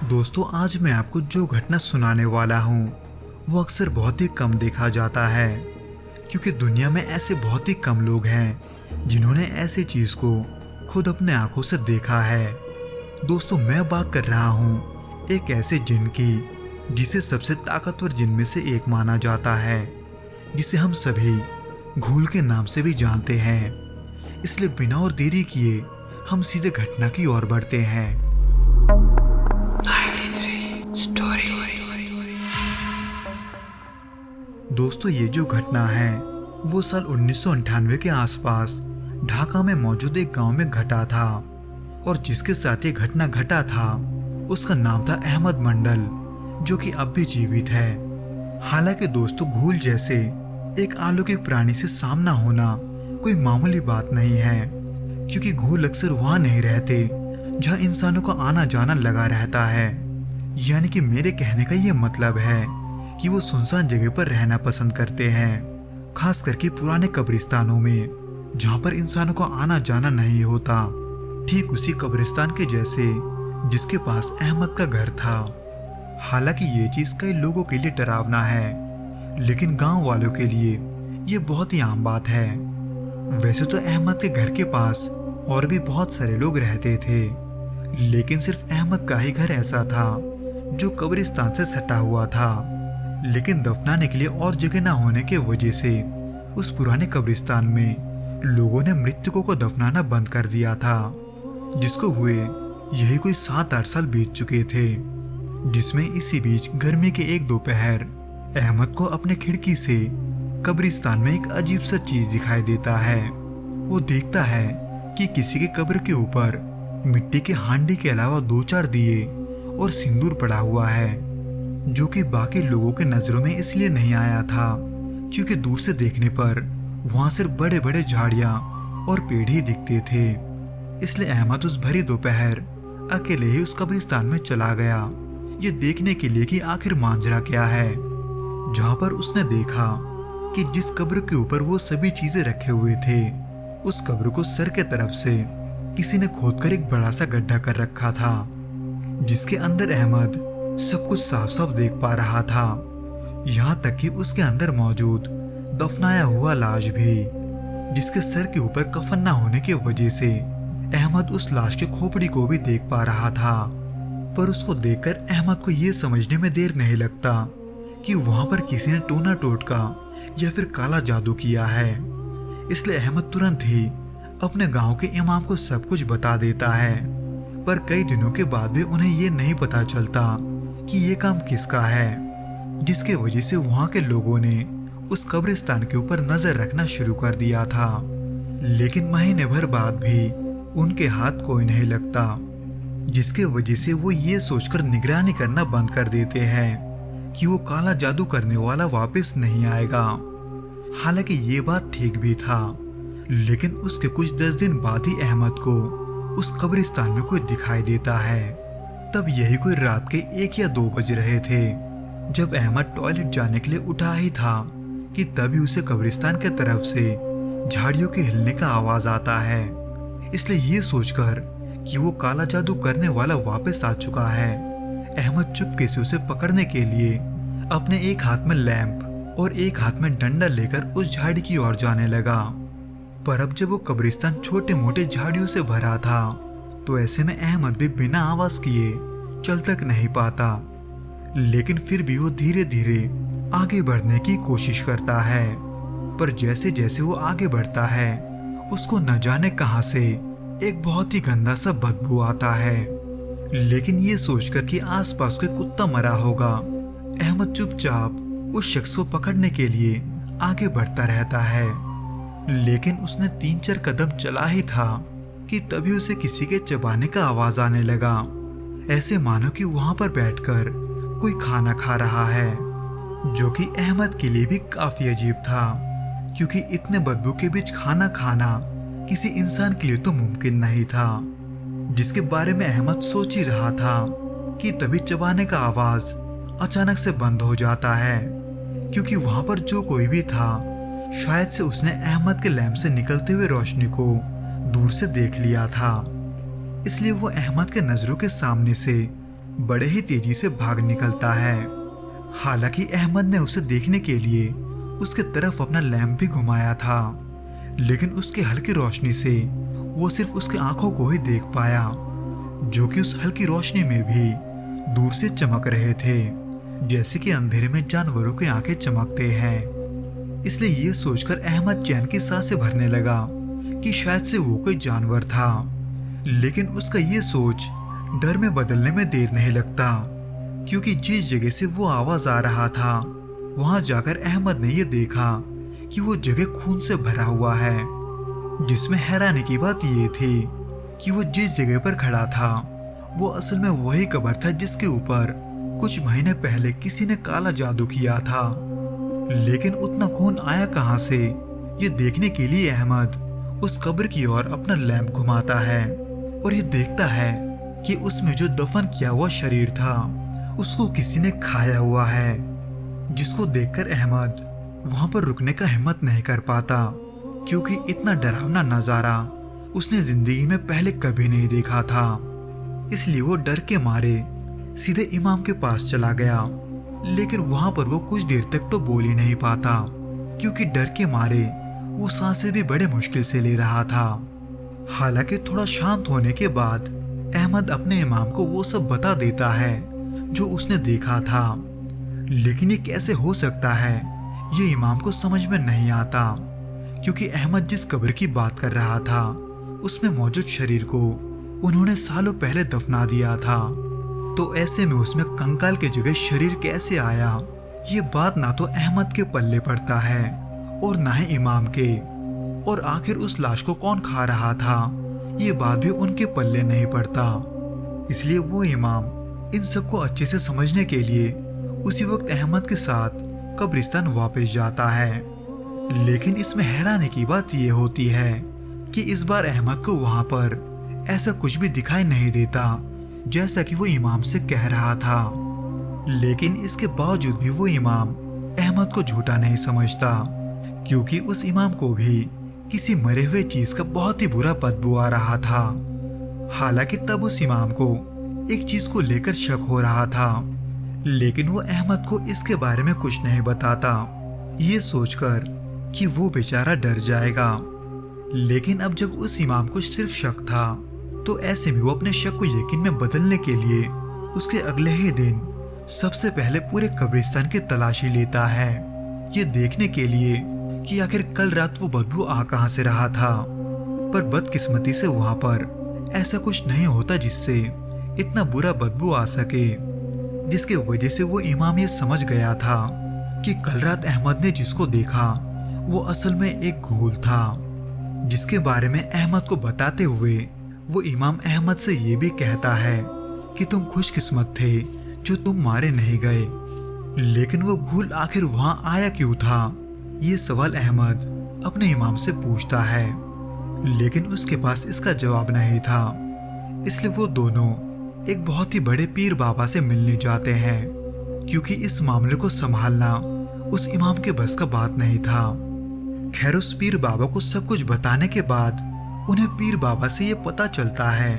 दोस्तों, आज मैं आपको जो घटना सुनाने वाला हूँ वो अक्सर बहुत ही कम देखा जाता है, क्योंकि दुनिया में ऐसे बहुत ही कम लोग हैं जिन्होंने ऐसी चीज को खुद अपने आंखों से देखा है। दोस्तों, मैं बात कर रहा हूँ एक ऐसे जिन की जिसे सबसे ताकतवर जिन में से एक माना जाता है, जिसे हम सभी घूल के नाम से भी जानते हैं। इसलिए बिना और देरी किए हम सीधे घटना की ओर बढ़ते हैं। दोस्तों, ये जो घटना है वो साल 1998 के आसपास ढाका में मौजूद एक गांव में घटा था, और जिसके साथ ये घटना घटा था उसका नाम था अहमद मंडल, जो कि अब भी जीवित है। हालांकि दोस्तों, घूल जैसे एक अलौकिक प्राणी से सामना होना कोई मामूली बात नहीं है, क्योंकि घूल अक्सर वहां नहीं रहते जहां इंसानों का आना जाना लगा रहता है। यानी कि मेरे कहने का ये मतलब है कि वो सुनसान जगह पर रहना पसंद करते हैं, खास करके पुराने कब्रिस्तानों में जहां पर इंसानों का आना जाना नहीं होता। ठीक उसी कब्रिस्तान के जैसे जिसके पास अहमद का घर था। हालांकि ये चीज कई लोगों के लिए डरावना है, लेकिन गांव वालों के लिए ये बहुत ही आम बात है। वैसे तो अहमद के घर के पास और भी बहुत सारे लोग रहते थे, लेकिन सिर्फ अहमद का ही घर ऐसा था जो कब्रिस्तान से सटा हुआ था। लेकिन दफनाने के लिए और जगह न होने के वजह से उस पुराने कब्रिस्तान में लोगों ने मृतकों को दफनाना बंद कर दिया था, जिसको हुए यही कोई 7-8 साल बीत चुके थे। जिसमें इसी बीच गर्मी के एक दोपहर अहमद को अपने खिड़की से कब्रिस्तान में एक अजीब सा चीज दिखाई देता है। वो देखता है कि किसी के कब्र के ऊपर मिट्टी के हांडी के अलावा 2-4 दिए और सिंदूर पड़ा हुआ है, जो कि बाकी लोगों के नजरों में इसलिए नहीं आया था क्योंकि दूर से देखने पर वहां सिर्फ बड़े बड़े झाड़ियां और पेड़ ही दिखते थे। इसलिए अहमद उस भरी दोपहर अकेले ही उस कब्रिस्तान में चला गया, ये देखने के लिए कि आखिर मांजरा क्या है। जहां पर उसने देखा कि जिस कब्र के ऊपर वो सभी चीजें रखे हुए थे, उस कब्र को सर के तरफ से किसी ने खोदकर एक बड़ा सा गड्ढा कर रखा था, जिसके अंदर अहमद सब कुछ साफ साफ देख पा रहा था। यहाँ तक कि उसके अंदर मौजूद दफनाया हुआ लाश भी, जिसके सर के ऊपर कफन न होने की वजह से अहमद उस लाश के खोपड़ी को भी देख पा रहा था। पर उसको देखकर अहमद को ये समझने में देर नहीं लगता कि वहां पर किसी ने टोना टोटका या फिर काला जादू किया है। इसलिए अहमद तुरंत ही अपने गांव के इमाम को सब कुछ बता देता है। पर कई दिनों के बाद भी उन्हें ये नहीं पता चलता कि ये काम किसका है, जिसके वजह से वहां के लोगों ने उस कब्रिस्तान के ऊपर नजर रखना शुरू कर दिया था। लेकिन महीने भर बाद भी उनके हाथ कोई नहीं लगता, जिसके वजह से वो ये सोचकर निगरानी करना बंद कर देते हैं कि वो काला जादू करने वाला वापस नहीं आएगा। हालांकि ये बात ठीक भी था, लेकिन उसके कुछ 10 दिन बाद ही अहमद को उस कब्रिस्तान में कोई दिखाई देता है। तब यही कोई रात के 1 या 2 बज रहे थे, जब अहमद टॉयलेट जाने के लिए उठा ही था कि तभी उसे कब्रिस्तान के तरफ से झाड़ियों के हिलने का आवाज आता है। इसलिए ये सोचकर कि वो काला जादू करने वाला वापस आ चुका है, अहमद चुपके से उसे पकड़ने के लिए अपने एक हाथ में लैंप और एक हाथ में डंडा लेकर उस झाड़ी की ओर जाने लगा। पर अब जब वो कब्रिस्तान छोटे मोटे झाड़ियों से भरा था, तो ऐसे में अहमद भी बिना आवाज किए चल तक नहीं पाता। लेकिन फिर भी वो धीरे धीरे आगे बढ़ने की कोशिश करता है। पर जैसे जैसे वो आगे बढ़ता है, उसको न जाने कहां से एक बहुत ही गंदा सा बदबू आता है। लेकिन ये सोचकर कि आसपास कोई कुत्ता मरा होगा, अहमद चुपचाप उस शख्स को पकड़ने के लिए आगे बढ़ता रहता है। लेकिन उसने 3-4 कदम चला ही था कि तभी उसे किसी के चबाने का आवाज आने लगा, ऐसे मानो कि वहां पर बैठकर कोई खाना खा रहा है, जो कि अहमद के लिए भी काफी अजीब था, क्योंकि इतने बदबू के बीच खाना खाना किसी इंसान के लिए तो मुमकिन नहीं था। जिसके बारे में अहमद सोच ही रहा था कि तभी चबाने का आवाज अचानक से बंद हो जाता है, क्योंकि वहां पर जो कोई भी था शायद से उसने अहमद के लैंप से निकलते हुए रोशनी को दूर से देख लिया था। इसलिए वो अहमद के नजरों के सामने से बड़े ही तेजी से भाग निकलता है। हालांकि अहमद ने उसे देखने के लिए उसके तरफ अपना लैंप भी घुमाया था, लेकिन उसकी हल्की रोशनी से वो सिर्फ उसकी आंखों को ही देख पाया, जो कि उस हल्की रोशनी में भी दूर से चमक रहे थे, जैसे कि अंधेरे में जानवरों की आंखें चमकते हैं। इसलिए ये सोचकर अहमद चैन की सांसें भरने लगा कि शायद से वो कोई जानवर था। लेकिन उसका ये सोच डर में बदलने में देर नहीं लगता, क्योंकि जिस जगह से वो आवाज आ रहा था वहां जाकर अहमद ने ये देखा कि वो जगह खून से भरा हुआ है। जिसमें हैरानी की बात ये थी कि वो जिस जगह पर खड़ा था वो असल में वही कब्र था जिसके ऊपर कुछ महीने पहले किसी ने काला जादू किया था। लेकिन उतना खून आया कहां से, ये देखने के लिए अहमद उस कब्र की ओर अपना लैंप घुमाता है और ये देखता है कि उसमें जो दफन किया हुआ शरीर था उसको किसी ने खाया हुआ है, जिसको देखकर अहमद वहां पर रुकने का हिम्मत नहीं कर पाता, क्योंकि इतना डरावना नजारा उसने जिंदगी में पहले कभी नहीं देखा था। इसलिए वो डर के मारे सीधे इमाम के पास चला गया, लेकिन वहां पर वो कुछ देर तक तो बोल ही नहीं पाता, क्योंकि डर के मारे वो सांसें भी बड़े मुश्किल से ले रहा था। हालांकि थोड़ा शांत होने के बाद अहमद अपने इमाम को वो सब बता देता है जो उसने देखा था, लेकिन ये कैसे हो सकता है ये इमाम को समझ में नहीं आता, क्योंकि अहमद जिस कब्र की बात कर रहा था उसमें मौजूद शरीर को उन्होंने सालों पहले दफना दिया था। तो ऐसे में उसमें कंकाल की जगह शरीर कैसे आया, ये बात ना तो अहमद के पल्ले पड़ता है और ना ही इमाम के। और आखिर उस लाश को कौन खा रहा था, ये बात भी उनके पल्ले नहीं पड़ता। इसलिए वो इमाम इन सबको अच्छे से समझने के लिए उसी वक्त अहमद के साथ कब्रिस्तान वापस जाता है। लेकिन इसमें हैरानी की बात ये होती है कि इस बार अहमद को वहां पर ऐसा कुछ भी दिखाई नहीं देता जैसा कि वो इमाम से कह रहा था। लेकिन इसके बावजूद भी वो इमाम अहमद को झूठा नहीं समझता, क्योंकि उस इमाम को भी किसी मरे हुए चीज का बहुत ही बुरा बदबू आ रहा था। हालांकि तब उस इमाम को एक चीज को लेकर शक हो रहा था, लेकिन वो अहमद को इसके बारे में कुछ नहीं बताता, ये सोचकर कि वो बेचारा डर जाएगा। लेकिन अब जब उस इमाम को सिर्फ शक था, तो ऐसे में वो अपने शक को यकीन में बदलने के लिए उसके अगले ही दिन सबसे पहले पूरे कब्रिस्तान की तलाशी लेता है, ये देखने के लिए कि आखिर कल रात वो बदबू आ कहां से रहा था। पर बदकिस्मती से वहां पर ऐसा कुछ नहीं होता जिससे इतना बुरा बदबू आ सके, जिसके वजह से वो इमाम ये समझ गया था कि कल रात अहमद ने जिसको देखा वो असल में एक घूल था, जिसके बारे में अहमद को बताते हुए वो इमाम अहमद से ये भी कहता है कि तुम खुशकिस्मत थे जो तुम मारे नहीं गए। लेकिन वो घूल आखिर वहां आया क्यों था, ये सवाल अहमद अपने इमाम से पूछता है, लेकिन उसके पास इसका जवाब नहीं था। इसलिए वो दोनों एक बहुत ही बड़े पीर बाबा से मिलने जाते हैं, क्योंकि इस मामले को संभालना उस इमाम के बस का बात नहीं था। खैर उस पीर बाबा को सब कुछ बताने के बाद उन्हें पीर बाबा से ये पता चलता है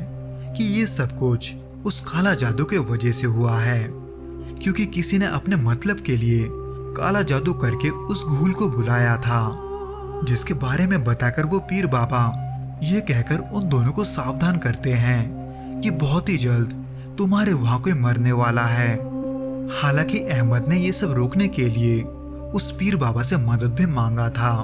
कि ये सब कुछ उस काला जादू के वजह से हुआ है, क्योंकि किसी ने अपने मतलब के लिए काला जादू करके उस घूल को बुलाया था, जिसके बारे में बताकर वो पीर बाबा ये कहकर उन दोनों को सावधान करते हैं कि बहुत ही जल्द तुम्हारे वहां कोई मरने वाला है। हालांकि अहमद ने ये सब रोकने के लिए उस पीर बाबा से मदद भी मांगा था,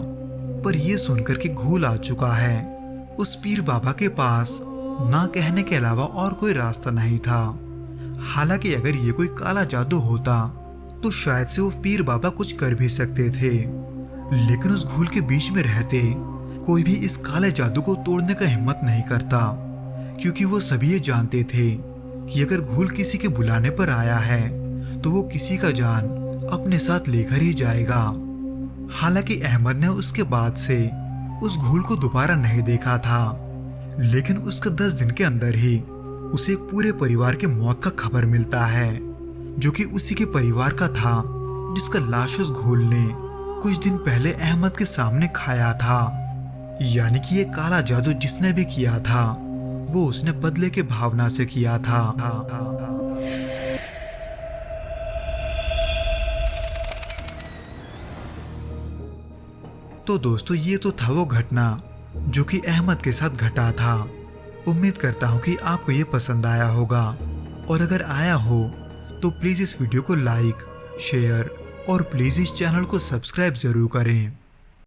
पर यह सुनकर कि घूल आ चुका है, उस पीर बाबा के पास ना कहने के अलावा और कोई रास्ता नहीं था। हालांकि अगर ये कोई काला जादू होता तो शायद से वो पीर बाबा कुछ कर भी सकते थे, लेकिन उस घूल के बीच में रहते कोई भी इस काले जादू को तोड़ने का हिम्मत नहीं करता, क्योंकि वो सभी ये जानते थे कि अगर घूल किसी के बुलाने पर आया है तो वो किसी का जान अपने साथ लेकर ही जाएगा। हालांकि अहमद ने उसके बाद से उस घूल को दोबारा नहीं देखा था, लेकिन उसके 10 दिन के अंदर ही उसे एक पूरे परिवार के मौत का खबर मिलता है, जो कि उसी के परिवार का था जिसका लाश उस घूल ने कुछ दिन पहले अहमद के सामने खाया था। यानी कि ये काला जादू जिसने भी किया था वो उसने बदले के भावना से किया था। तो दोस्तों, ये तो था वो घटना जो कि अहमद के साथ घटा था। उम्मीद करता हूँ कि आपको ये पसंद आया होगा, और अगर आया हो तो प्लीज़ इस वीडियो को लाइक, शेयर और प्लीज़ इस चैनल को सब्सक्राइब ज़रूर करें।